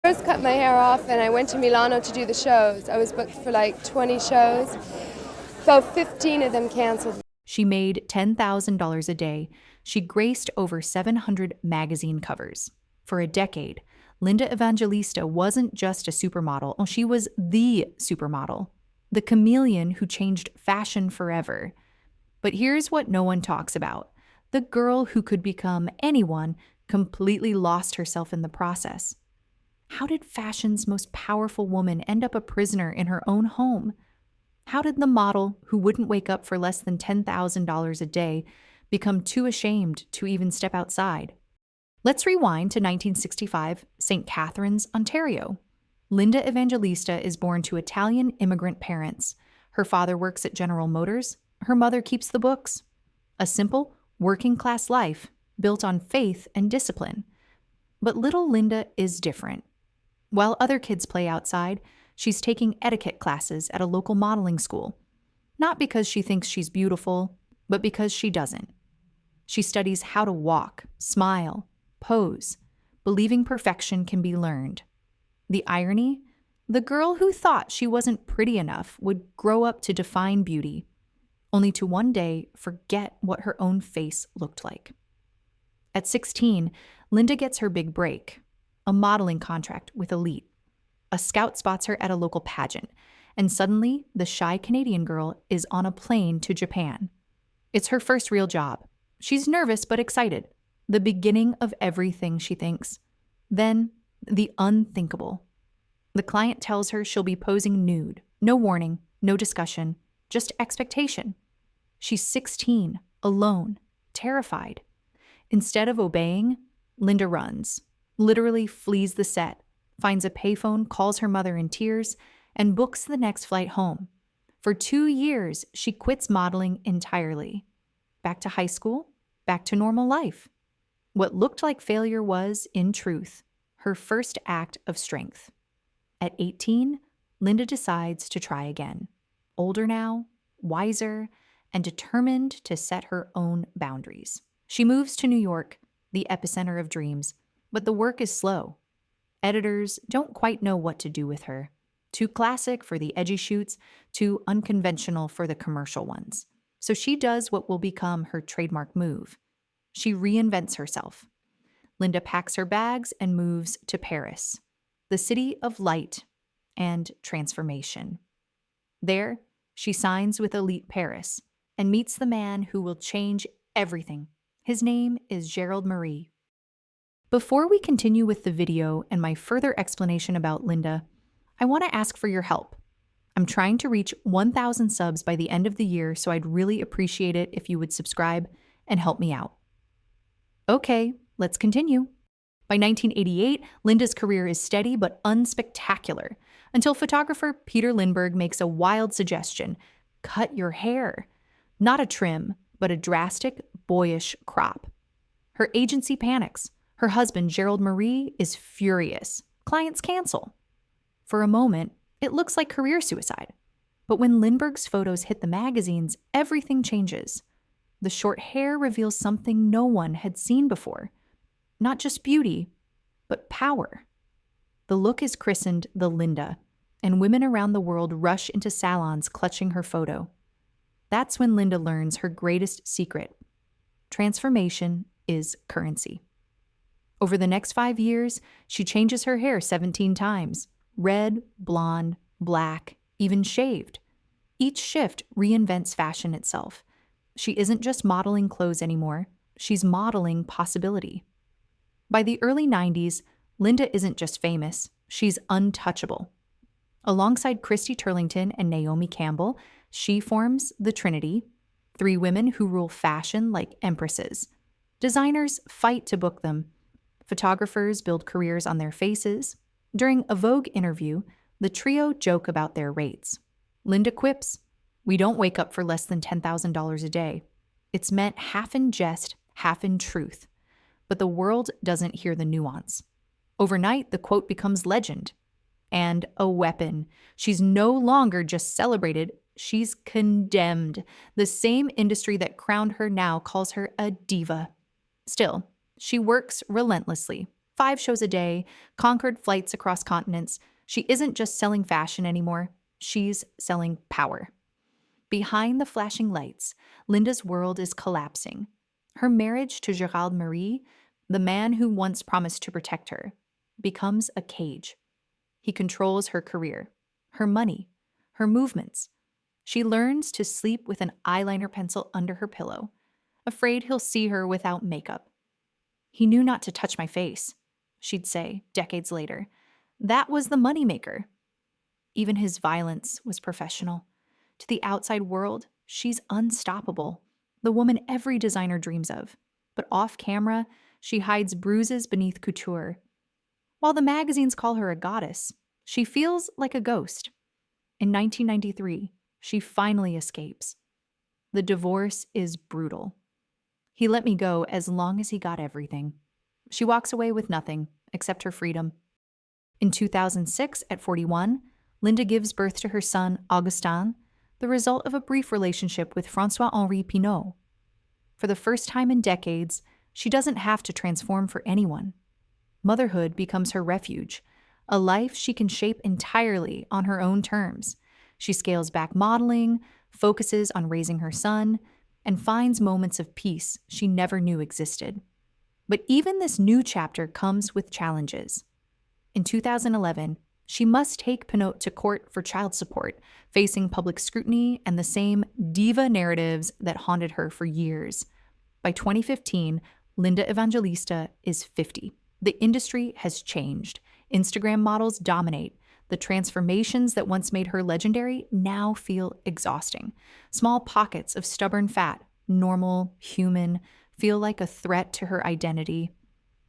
First cut my hair off and I went to Milano to do the shows. I was booked for like 20 shows. About 15 of them canceled. She made $10,000 a day. She graced over 700 magazine covers. For a decade, Linda Evangelista wasn't just a supermodel. She was the supermodel, the chameleon who changed fashion forever. But here's what no one talks about. The girl who could become anyone completely lost herself in the process. How did fashion's most powerful woman end up a prisoner in her own home? How did the model who wouldn't wake up for less than $10,000 a day become too ashamed to even step outside? Let's rewind to 1965, St. Catharines, Ontario. Linda Evangelista is born to Italian immigrant parents. Her father works at General Motors. Her mother keeps the books. A simple, working-class life built on faith and discipline. But little Linda is different. While other kids play outside, she's taking etiquette classes at a local modeling school. Not because she thinks she's beautiful, but because she doesn't. She studies how to walk, smile, pose, believing perfection can be learned. The irony? The girl who thought she wasn't pretty enough would grow up to define beauty, only to one day forget what her own face looked like. At 16, Linda gets her big break, a modeling contract with Elite. A scout spots her at a local pageant, and suddenly the shy Canadian girl is on a plane to Japan. It's her first real job. She's nervous but excited. The beginning of everything, she thinks. Then, the unthinkable. The client tells her she'll be posing nude. No warning, no discussion, just expectation. She's 16, alone, terrified. Instead of obeying, Linda runs, literally flees the set, finds a payphone, calls her mother in tears, and books the next flight home. For 2 years, she quits modeling entirely. Back to high school, back to normal life. What looked like failure was, in truth, her first act of strength. At 18, Linda decides to try again. Older now, wiser, and determined to set her own boundaries. She moves to New York, the epicenter of dreams, but the work is slow. Editors don't quite know what to do with her. Too classic for the edgy shoots, too unconventional for the commercial ones. So she does what will become her trademark move. She reinvents herself. Linda packs her bags and moves to Paris, the city of light and transformation. There, she signs with Elite Paris and meets the man who will change everything. His name is Gérald Marie. Before we continue with the video and my further explanation about Linda, I want to ask for your help. I'm trying to reach 1,000 subs by the end of the year, so I'd really appreciate it if you would subscribe and help me out. Okay, let's continue. By 1988, Linda's career is steady but unspectacular, until photographer Peter Lindbergh makes a wild suggestion: cut your hair. Not a trim, but a drastic, boyish crop. Her agency panics. Her husband, Gérald Marie, is furious. Clients cancel. For a moment, it looks like career suicide. But when Lindbergh's photos hit the magazines, everything changes. The short hair reveals something no one had seen before. Not just beauty, but power. The look is christened the Linda, and women around the world rush into salons clutching her photo. That's when Linda learns her greatest secret. Transformation is currency. Over the next 5 years, she changes her hair 17 times. Red, blonde, black, even shaved. Each shift reinvents fashion itself. She isn't just modeling clothes anymore. She's modeling possibility. By the early 90s, Linda isn't just famous. She's untouchable. Alongside Christy Turlington and Naomi Campbell, she forms the Trinity, 3 women who rule fashion like empresses. Designers fight to book them. Photographers build careers on their faces. During a Vogue interview, the trio joke about their rates. Linda quips, "We don't wake up for less than $10,000 a day." It's meant half in jest, half in truth. But the world doesn't hear the nuance. Overnight, the quote becomes legend. And a weapon. She's no longer just celebrated, she's condemned. The same industry that crowned her now calls her a diva. Still, she works relentlessly. 5 shows a day, conquered flights across continents. She isn't just selling fashion anymore, she's selling power. Behind the flashing lights, Linda's world is collapsing. Her marriage to Gérald Marie, the man who once promised to protect her, becomes a cage. He controls her career, her money, her movements. She learns to sleep with an eyeliner pencil under her pillow, afraid he'll see her without makeup. "He knew not to touch my face," she'd say decades later. That was the moneymaker. Even his violence was professional. To the outside world, she's unstoppable, the woman every designer dreams of. But off camera, she hides bruises beneath couture. While the magazines call her a goddess, she feels like a ghost. In 1993, she finally escapes. The divorce is brutal. "He let me go as long as he got everything." She walks away with nothing except her freedom. In 2006, at 41, Linda gives birth to her son, Augustin, the result of a brief relationship with François-Henri Pinault. For the first time in decades, she doesn't have to transform for anyone. Motherhood becomes her refuge, a life she can shape entirely on her own terms. She scales back modeling, focuses on raising her son, and finds moments of peace she never knew existed. But even this new chapter comes with challenges. In 2011, she must take Pinault to court for child support, facing public scrutiny and the same diva narratives that haunted her for years. By 2015, Linda Evangelista is 50. The industry has changed. Instagram models dominate. The transformations that once made her legendary now feel exhausting. Small pockets of stubborn fat, normal, human, feel like a threat to her identity.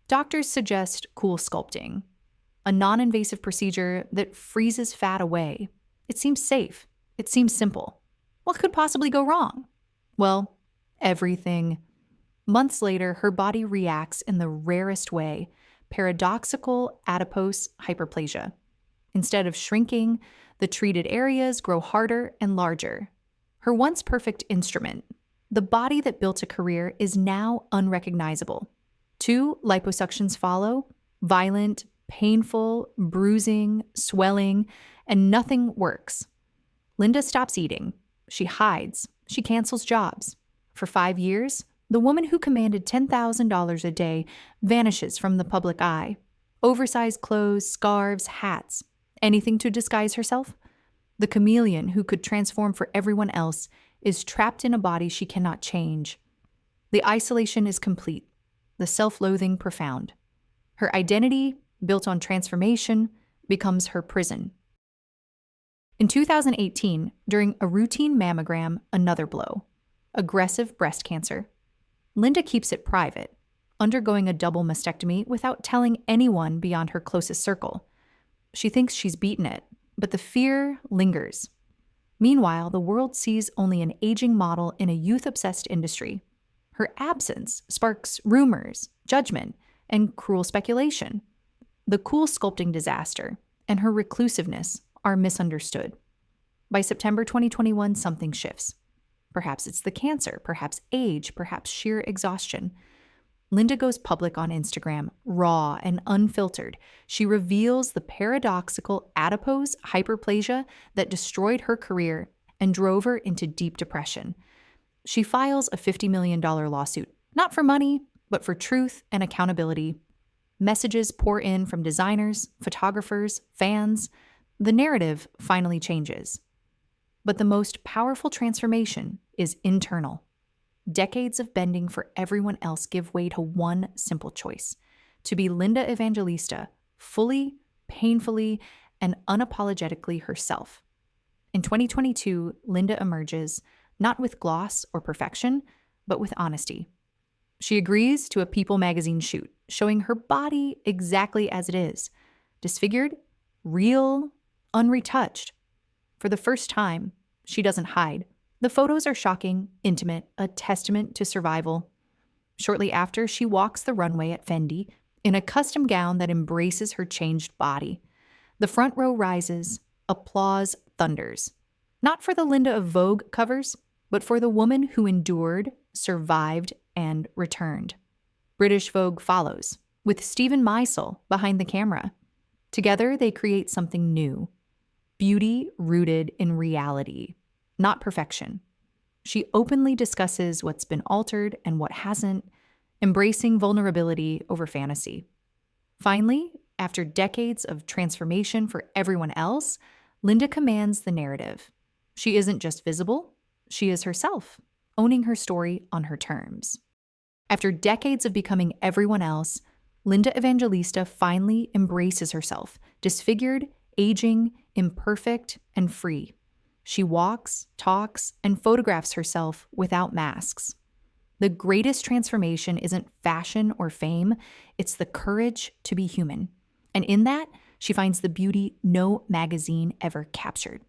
Doctors suggest CoolSculpting, a non-invasive procedure that freezes fat away. It seems safe. It seems simple. What could possibly go wrong? Well, everything. Months later, her body reacts in the rarest way, paradoxical adipose hyperplasia. Instead of shrinking, the treated areas grow harder and larger. Her once perfect instrument, the body that built a career, is now unrecognizable. 2 liposuctions follow, violent, painful, bruising, swelling, and nothing works. Linda stops eating. She hides. She cancels jobs. For 5 years, the woman who commanded $10,000 a day vanishes from the public eye. Oversized clothes, scarves, hats. Anything to disguise herself? The chameleon who could transform for everyone else is trapped in a body she cannot change. The isolation is complete. The self-loathing profound. Her identity, built on transformation, becomes her prison. In 2018, during a routine mammogram, another blow. Aggressive breast cancer. Linda keeps it private, undergoing a double mastectomy without telling anyone beyond her closest circle. She thinks she's beaten it, but the fear lingers. Meanwhile, the world sees only an aging model in a youth-obsessed industry. Her absence sparks rumors, judgment, and cruel speculation. The CoolSculpting disaster and her reclusiveness are misunderstood. By September 2021, something shifts. Perhaps it's the cancer, perhaps age, perhaps sheer exhaustion. Linda goes public on Instagram, raw and unfiltered. She reveals the paradoxical adipose hyperplasia that destroyed her career and drove her into deep depression. She files a $50 million lawsuit, not for money, but for truth and accountability. Messages pour in from designers, photographers, fans. The narrative finally changes. But the most powerful transformation is internal. Decades of bending for everyone else give way to one simple choice: to be Linda Evangelista, fully, painfully, and unapologetically herself. In 2022, Linda emerges, not with gloss or perfection, but with honesty. She agrees to a People magazine shoot, showing her body exactly as it is: disfigured, real, unretouched. For the first time, she doesn't hide. The photos are shocking, intimate, a testament to survival. Shortly after, she walks the runway at Fendi in a custom gown that embraces her changed body. The front row rises, applause thunders. Not for the Linda of Vogue covers, but for the woman who endured, survived, and returned. British Vogue follows. with Stephen Meisel behind the camera. Together, they create something new. Beauty rooted in reality, not perfection. She openly discusses what's been altered and what hasn't, embracing vulnerability over fantasy. Finally, after decades of transformation for everyone else, Linda commands the narrative. She isn't just visible, she is herself, owning her story on her terms. After decades of becoming everyone else, Linda Evangelista finally embraces herself, disfigured, aging, imperfect, and free. She walks, talks, and photographs herself without masks. The greatest transformation isn't fashion or fame, it's the courage to be human. And in that, she finds the beauty no magazine ever captured.